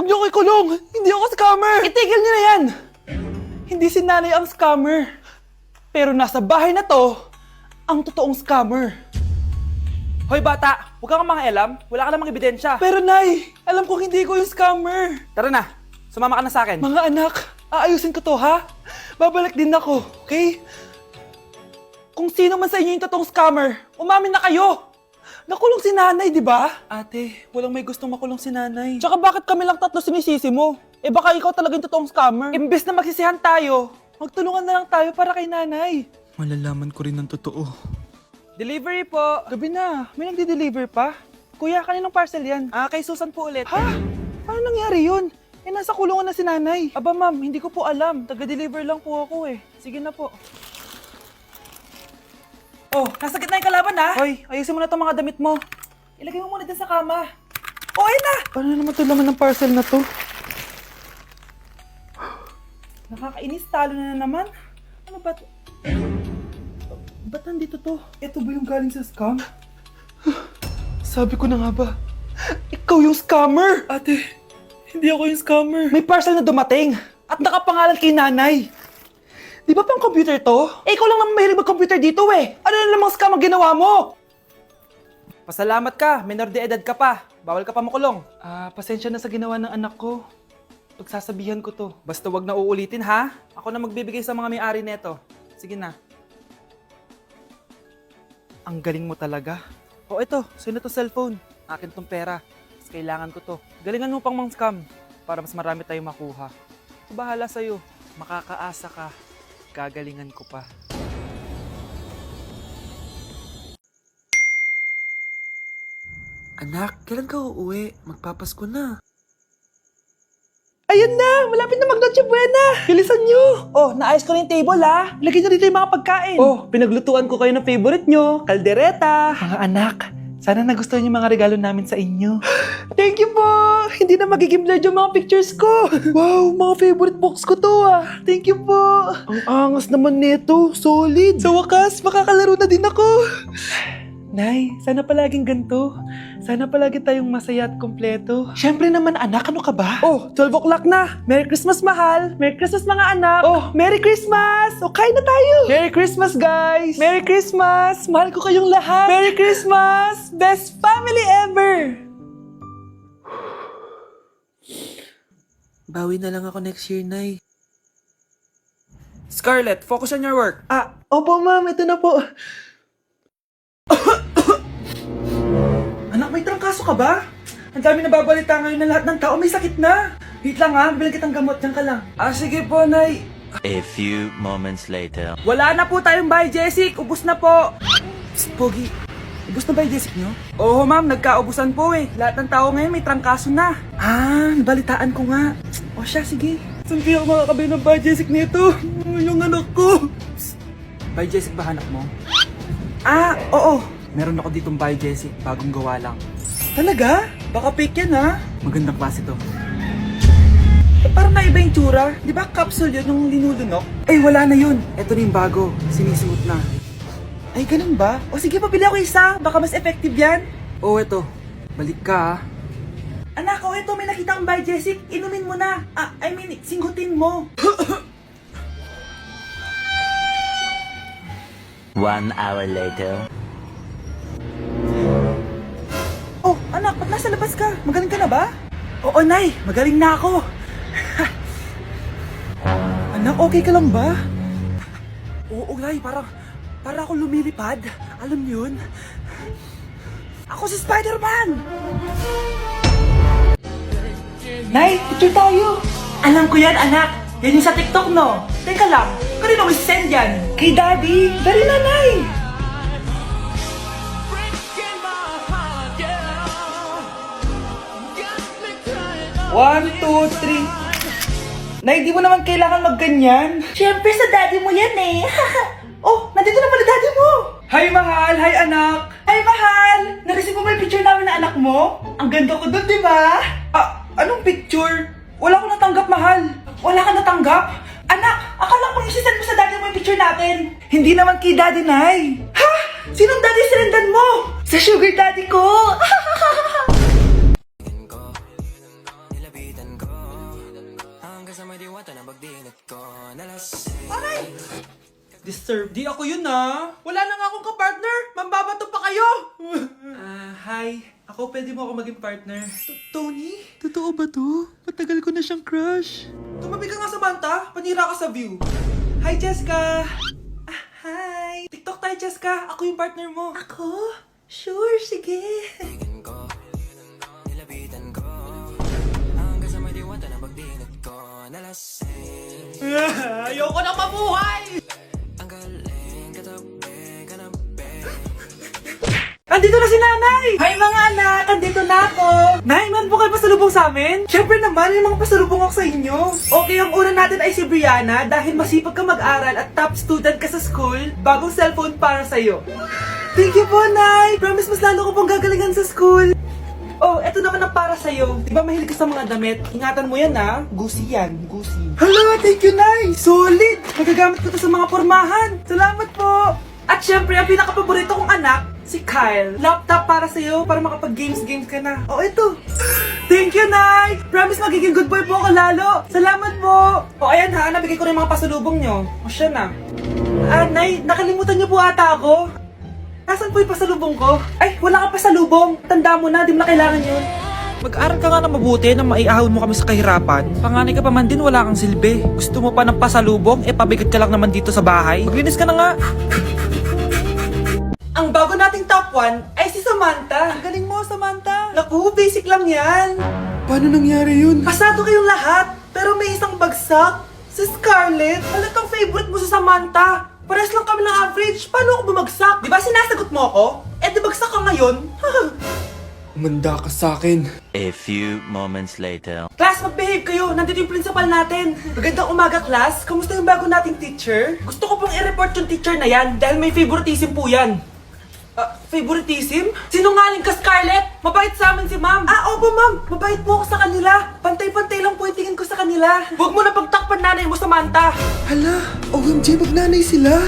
Huwag niyo ko ikulong! Hindi ako scammer! Itigil niyo na yan! Hindi si nanay ang scammer. Pero nasa bahay na to, ang totoong scammer. Hoy bata, huwag kang mangialam. Wala ka namang ebidensya. Pero nay, alam kong hindi ko yung scammer. Tara na, sumama ka na sa akin. Mga anak, aayusin ko to ha? Babalik din ako, okay? Kung sino man sa inyo yung totoong scammer, umamin na kayo! Nakulong si nanay, di ba? Ate, walang may gustong makulong si nanay. Tsaka bakit kami lang tatlo sinisisi mo? Eh baka ikaw talaga yung totoong scammer. Imbes na magsisihan tayo, magtulungan na lang tayo para kay nanay. Malalaman ko rin ang totoo. Delivery po. Gabi na, may nagde-deliver pa. Kuya, kaninong parcel yan? Kay Susan po ulit. Ha? Paano nangyari yun? Eh, nasa kulungan na si nanay. Aba ma'am, hindi ko po alam. Taga-deliver lang po ako eh. Sige na po. Oh, nasa gitna yung kalaban ha? Hoy, ayusin mo na itong mga damit mo. Ilagay mo muna dyan sa kama. Oh, ayun na! Paano naman ito laman ng parcel na to? Nakakainis, talo na naman. Ano ba ito? Ba't nandito to? Ito ba yung galing sa scam? Sabi ko na nga ba, ikaw yung scammer! Ate, hindi ako yung scammer. May parcel na dumating at nakapangalan kay nanay. Di ba pang computer to? Eh, ikaw lang naman mahilig mag-computer dito eh. Ano na namang scam ang ginawa mo? Pasalamat ka, minor de edad ka pa. Bawal ka pa makulong. Pasensya na sa ginawa ng anak ko. Pagsasabihan ko to. Basta wag na uulitin ha. Ako na magbibigay sa mga may-ari neto. Sige na. Ang galing mo talaga. O ito, sino to cellphone? Akin tong pera. Mas kailangan ko to. Galingan mo pang mang-scam para mas marami tayong makuha. So, bahala sa'yo. Makakaasa ka. Gagalingan ko pa. Anak, kailan ka uuwi? Magpapasko na. Ayun na! Malapit na mag-Noche Buena! Bilisan nyo! Oh, naayos ko na yung table ha! Lagyan nyo dito yung mga pagkain! Oh, pinaglutuan ko kayo ng favorite nyo! Kaldereta! Mga anak, sana nagustuhan yung mga regalo namin sa inyo. Thank you po! Hindi na magiging blurred yung mga pictures ko! Wow, mga favorite box ko to ah! Thank you po! Ang angas naman nito! Solid! Sa wakas, makakalaro na din ako! Nay, sana palaging ganito. Sana palagi tayong masaya at kompleto. Siyempre naman anak, ano ka ba? Oh, 12 o'clock na. Merry Christmas mahal. Merry Christmas mga anak. Oh, Merry Christmas. O, kain na tayo. Merry Christmas guys. Merry Christmas. Mahal ko kayong lahat. Merry Christmas. Best family ever. Bawi na lang ako next year, Nay. Scarlett, focus on your work. Opo ma'am, ito na po. Anak, may trangkaso ka ba? Ang dami nababalita ngayon na lahat ng tao may sakit na. Wait lang ha, bilang kitang gamot, dyan ka lang. Sige po, Nay. A few moments later. Wala na po tayong bahay, Jessic. Ubus na po. Psst, Pogi. Ubus na ba yung Jessic nyo? Oo, ma'am. Nagkaubusan po eh. Lahat ng tao ngayon may trangkaso na. Nabalitaan ko nga. O siya, sige. Saan kaya ako makakabili ng bahay, Jessic nito? Yung anak ko. Psst. Bahay, Jessic ba hanap mo? Oo. Meron ako ditong bahay, Jessic. Bagong gawa lang. Talaga? Baka fake yan ha? Magandang klase to. Parang naiba yung tsura. Di ba capsule yun yung linulunok? Ay, wala na yun. Ito na yung bago. Sinisuot na. Ay, ganun ba? O sige, pabili ako isa. Baka mas effective yan. Oo, eto. Balik ka ha. Anak, ito. May nakita akong bahay, Jessic. Inumin mo na. Singgutin mo. 1 hour later. Oh, anak, ba't nasa labas ka? Magaling ka na ba? Oo, Nay. Magaling na ako. Anak, okay ka lang ba? Oo, Nay. Para ako lumilipad. Alam niyo yun? Ako si Spider-Man! Nay, picture tayo. Alam ko yan, anak. Yan yung sa TikTok, no? Teka lang. Kanino mo send yan? Kay Daddy. Dali na, Nay. 1, 2, 3. Nay, di mo naman kailangan magganyan. Siyempre, sa daddy mo yan eh. Oh, nandito na pala daddy mo. Hi, mahal. Hi, anak. Hi, mahal. Nareceive mo ba yung picture namin na anak mo? Ang ganda ko doon, di ba? Anong picture? Wala ko natanggap, mahal. Wala ka natanggap? Anak, akala ko isisend mo sa daddy mo yung picture natin. Hindi naman kay daddy, Nay. Ha? Sinong daddy sinendan mo? Sa sugar daddy ko. Disturb. Di ako yun Wala na nga akong kapartner. Mambabato pa kayo. Hi. Ako, pwede mo ako maging partner. Tony? Totoo ba to? Matagal ko na siyang crush. Tumabi ka nga, Samantha. Panira ka sa view. Hi, Jessica. Hi. TikTok tayo, Jessica. Ako yung partner mo. Ako? Sure, sige. Ayoko na mabuhay! Andito na si Nanay! Hi mga anak! Andito na ako! Nay, man po kayo pasalubong sa amin? Siyempre naman, may mga pasalubong ako sa inyo. Okay, ang una natin ay si Brianna dahil masipag ka mag-aral at top student ka sa school. Bagong cellphone para sa'yo. Thank you po, Nay! Promise mas lalo ko pong gagalingan sa school. Oh, eto naman ang para sa'yo. Diba mahilig ka sa mga damit? Ingatan mo yan Gusi yan, gusi. Hala, thank you, Nay! Solid! Magagamit ko to sa mga pormahan. Salamat po! At syempre, ang pinaka-paborito kong anak, si Kyle. Laptop para sa'yo, para makapag-games ka na. Oh, eto. Thank you, Nay! Promise magiging good boy po ako lalo. Salamat po! O, ayan nabigay ko na yung mga pasalubong nyo. O, siya na. Nay, nakalimutan niyo po ata ako. Nasaan po yung pasalubong ko? Ay, wala ka pasalubong. Tanda mo na, di mo na kailangan yun. Mag-aral ka nga na mabuti na maiahon mo kami sa kahirapan. Panganay ka pa man din, wala kang silbi. Gusto mo pa ng pasalubong, pabigat ka lang naman dito sa bahay. Maglinis ka na nga. Ang bago nating top 1 ay si Samantha. Ang galing mo, Samantha. Naku, basic lang yan. Paano nangyari yun? Pasado kayong lahat, pero may isang bagsak. Si Scarlett, halatang favorite mo sa Samantha. Pares lang kami ng average, paano ako bumagsak? Di ba sinasagot mo ako? Di bagsak ka ngayon? Umanda ka sa akin. A few moments later. Class, mag-behave kayo. Nandito yung principal natin. Magandang umaga, class. Kamusta yung bago nating teacher? Gusto ko pong i-report yung teacher na yan dahil may favoritism po yan. Favoritism? Sinungaling ka, Scarlett! Mabait sa amin si ma'am. Opo, ma'am. Mabait po ako sa kanila. Pantay-pantay lang po yung tingin ko sa kanila. Huwag mo na pagtakpan nanay mo, Samantha. Hala, OMG, magnanay sila.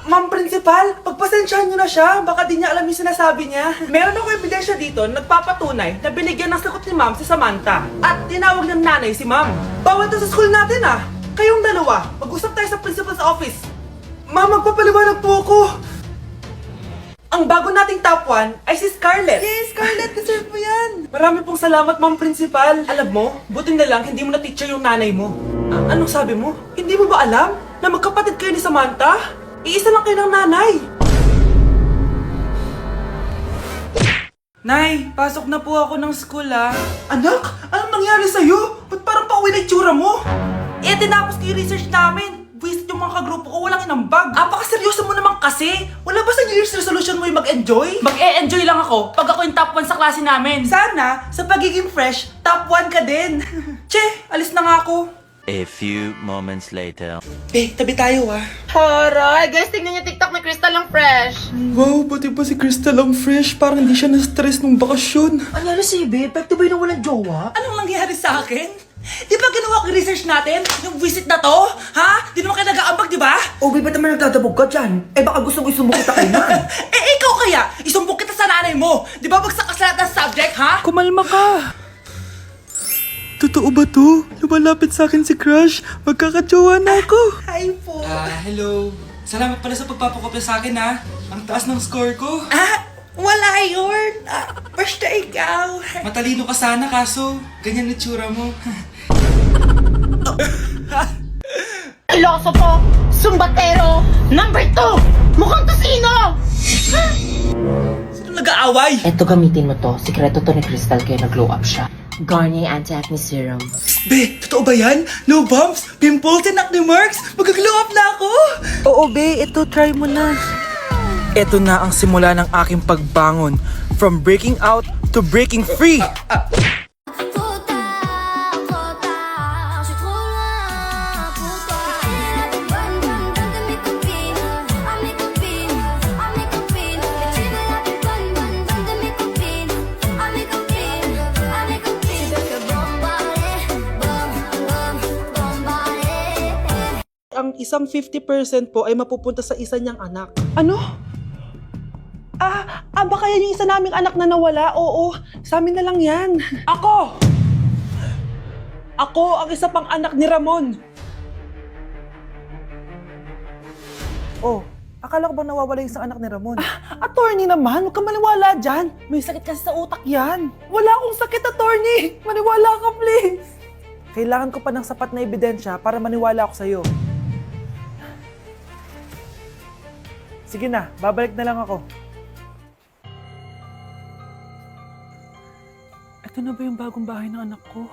Ma'am principal, pagpasensyahan niyo na siya. Baka di niya alam yung sinasabi niya. Meron ako ebidensya dito na nagpapatunay na binigyan ng sagot ni ma'am si Samantha. At tinawag ng nanay si ma'am. Bawal to sa school natin Kayong dalawa, mag-usap tayo sa principal's office. Ma'am, magpapaliwanag po ako. Ang bago nating top 1 ay si Scarlett. Yes, Scarlett, deserve mo yan. Marami pong salamat, ma'am principal. Alam mo, buti na lang hindi mo na teacher yung nanay mo. Anong sabi mo? Hindi mo ba alam na magkapatid kayo ni Samantha? Iisa lang kayo ng nanay. Nay, pasok na po ako ng school Anak, anong nangyari sa'yo? Ba't parang pauwi na itsura mo? Tinapos ko yung research namin. Visit yung mga kagrupo ko, walang inambag. Apaka-seryoso mo naman kasi. Wala ba sa New Year's resolution mo yung mag-enjoy? Mag-e-enjoy lang ako pag ako yung top 1 sa klase namin. Sana, sa pagiging fresh, top 1 ka din. Che, alis na nga ako. A few moments later. Tabi tayo Horay! Guys, tingnan niyo TikTok ni Crystal ang fresh. Wow, pati pa si Crystal ang fresh. Parang hindi siya na-stress nung bakasyon. Ano si Babe? Pwede ba yung walang jowa? Anong nangyari sa akin? Di ba ginawa ko yung research natin? Yung visit na to? Di naman kayo nag-aambag, di ba? O Babe, ba't naman nagdadabog ka dyan? Baka gusto mo isumbok kita kay Nan. Ikaw kaya, isumbok kita sa nanay mo. Di ba bagsak ka sa lahat ng subject, Kumalma ka. Totoo ba to? Lumalapit sa akin si Crush. Magkakajowa na ako. Hi po. Hello. Salamat pala sa pagpapakopya sa akin Ang taas ng score ko. Wala yun. Basta ikaw. Matalino ka sana kaso ganyan yung tsura mo. Iloso Sumbatero, number 2! Mukhang tosino! Sino nag-aaway? Eto, gamitin mo to. Sikreto to ni Crystal kaya nag-glow up siya. Garnier Anti-Acne Serum. Be, totoo ba yan? No bumps, pimples, and acne marks? Mag-glow up na ako! Oo, be. Ito, try mo na. Ito na ang simula ng aking pagbangon. From breaking out to breaking free. Ang isang 50% po ay mapupunta sa isa niyang anak. Ano? Baka yan yung isa naming anak na nawala? Oo, sa amin na lang yan. Ako! Ako ang isa pang anak ni Ramon. Oh, akala ko ba nawawala yung isang anak ni Ramon? Attorney naman, huwag ka maniwala dyan. May sakit kasi sa utak yan. Wala akong sakit, attorney. Maniwala ka, please. Kailangan ko pa ng sapat na ebidensya para maniwala ako sa'yo. Sige na, babalik na lang ako. Ito na ba yung bagong bahay ng anak ko?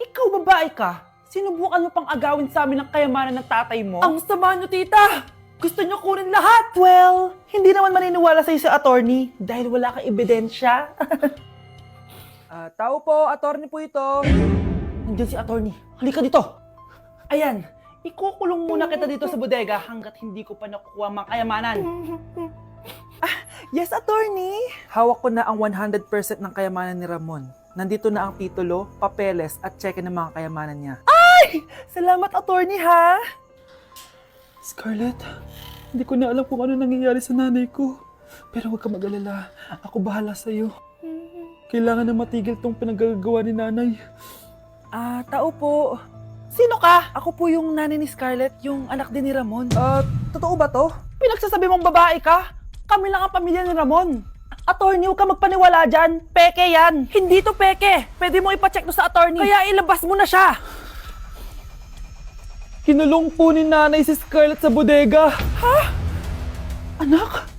Ikaw, babae ka? Sinubukan mo pang agawin sa amin ang kayamanan ng tatay mo? Ang sama nyo, tita! Gusto nyo kunin lahat! Well, hindi naman maniniwala sa'yo si attorney dahil wala kang ebidensya. Tao po, attorney po ito. Nandiyan si attorney. Halika dito. Ayan, ikukulong muna kita dito sa bodega hanggat hindi ko pa nakukuha ang mga kayamanan. Yes, attorney. Hawak ko na ang 100% ng kayamanan ni Ramon. Nandito na ang titulo, papeles at cheque ng mga kayamanan niya. Ay! Salamat, attorney, ha? Scarlett, hindi ko na alam kung ano nangyayari sa nanay ko. Pero huwag ka mag-alala. Ako bahala sa'yo. Kailangan na matigil tong pinagagawa ni nanay. Tao po. Sino ka? Ako po yung nanay ni Scarlett, yung anak din ni Ramon. Totoo ba to? Pinagsasabi mong babae ka? Kami lang ang pamilya ni Ramon. Attorney, huwag ka magpaniwala dyan. Peke yan. Hindi to peke. Pwede mo ipacheck to sa attorney. Kaya ilabas mo na siya. Kinulong po ni nanay si Scarlett sa bodega. Ha? Anak?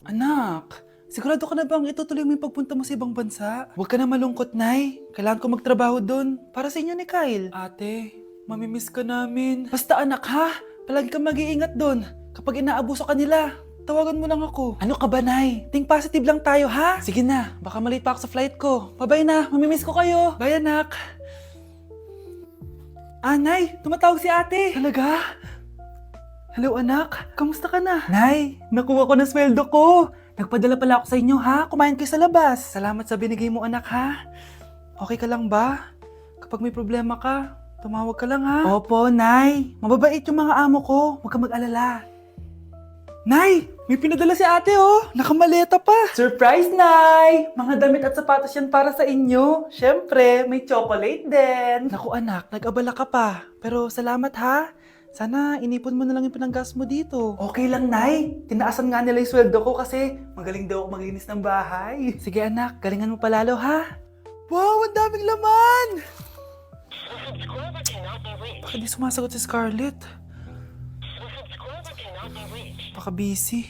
Anak, sigurado ka na bang itutuloy mo yung pagpunta mo sa ibang bansa? Huwag ka na malungkot, Nay. Kailangan ko magtrabaho doon para sa inyo ni Kyle. Ate, mamimiss ka namin. Basta anak, ha? Palagi kang mag-iingat doon. Kapag inaabuso ka nila, tawagan mo lang ako. Ano ka ba, Nay? Think positive lang tayo, ha? Sige na, baka malate pa ako sa flight ko. Bye-bye na, mamimiss ko kayo. Bye, anak. Nay, tumatawag si ate. Talaga? Hello, anak. Kamusta ka na? Nay, nakuha ko na sweldo ko. Nagpadala pala ako sa inyo, ha? Kumain kayo sa labas. Salamat sa binigay mo, anak, ha? Okay ka lang ba? Kapag may problema ka, tumawag ka lang, ha? Opo, Nay. Mababait yung mga amo ko. Huwag ka mag-alala. Nay, may pinadala si ate, oh. Nakamaleta pa. Surprise, Nay! Mga damit at sapatos yan para sa inyo. Siyempre, may chocolate din. Naku, anak, nag-abala ka pa. Pero salamat, ha? Sana inipon mo na lang yung pinanggas mo dito. Okay lang, Nay. Tinaasan nga nila yung sweldo ko kasi magaling daw ako maglinis ng bahay. Sige, anak. Galingan mo palalo, ha? Wow, ang daming laman! Bakit di sumasagot si Scarlett? Baka busy.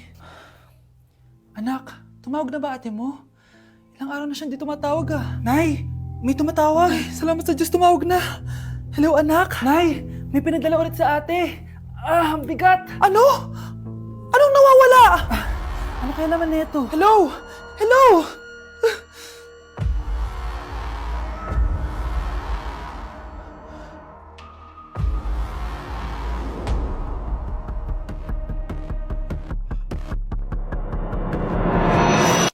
Anak, tumawag na ba ate mo? Ilang araw na siyang di tumatawag, ah. Nay, may tumatawag. Ay, salamat sa Diyos, tumawag na. Hello, anak. Nay, may pinadala ulit sa ate. Ang bigat. Ano? Anong nawawala? Ano kaya naman nito? Hello? Hello?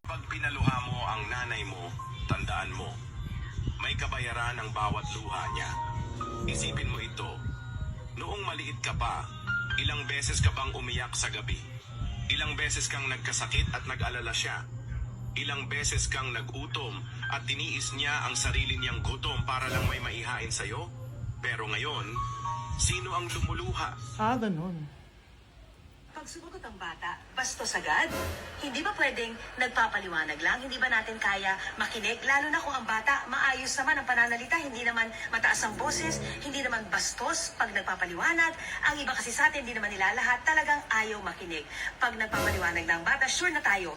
Pag pinaluha mo ang nanay mo, tandaan mo, may kabayaran ang bawat luha niya. Isipin mo ito. Noong maliit ka pa, ilang beses ka bang umiyak sa gabi? Ilang beses kang nagkasakit at nag-alala siya? Ilang beses kang nagutom at tiniis niya ang sarili niyang gutom para lang may maihain sa'yo? Pero ngayon, sino ang lumuluha? Ganun. Pag sumagot ang bata, bastos agad. Hindi ba pwedeng nagpapaliwanag lang? Hindi ba natin kaya makinig? Lalo na kung ang bata, maayos naman ang pananalita, hindi naman mataas ang boses, hindi naman bastos pag nagpapaliwanag. Ang iba kasi sa atin, hindi naman nila lahat talagang ayaw makinig. Pag nagpapaliwanag ng bata, sure na tayo,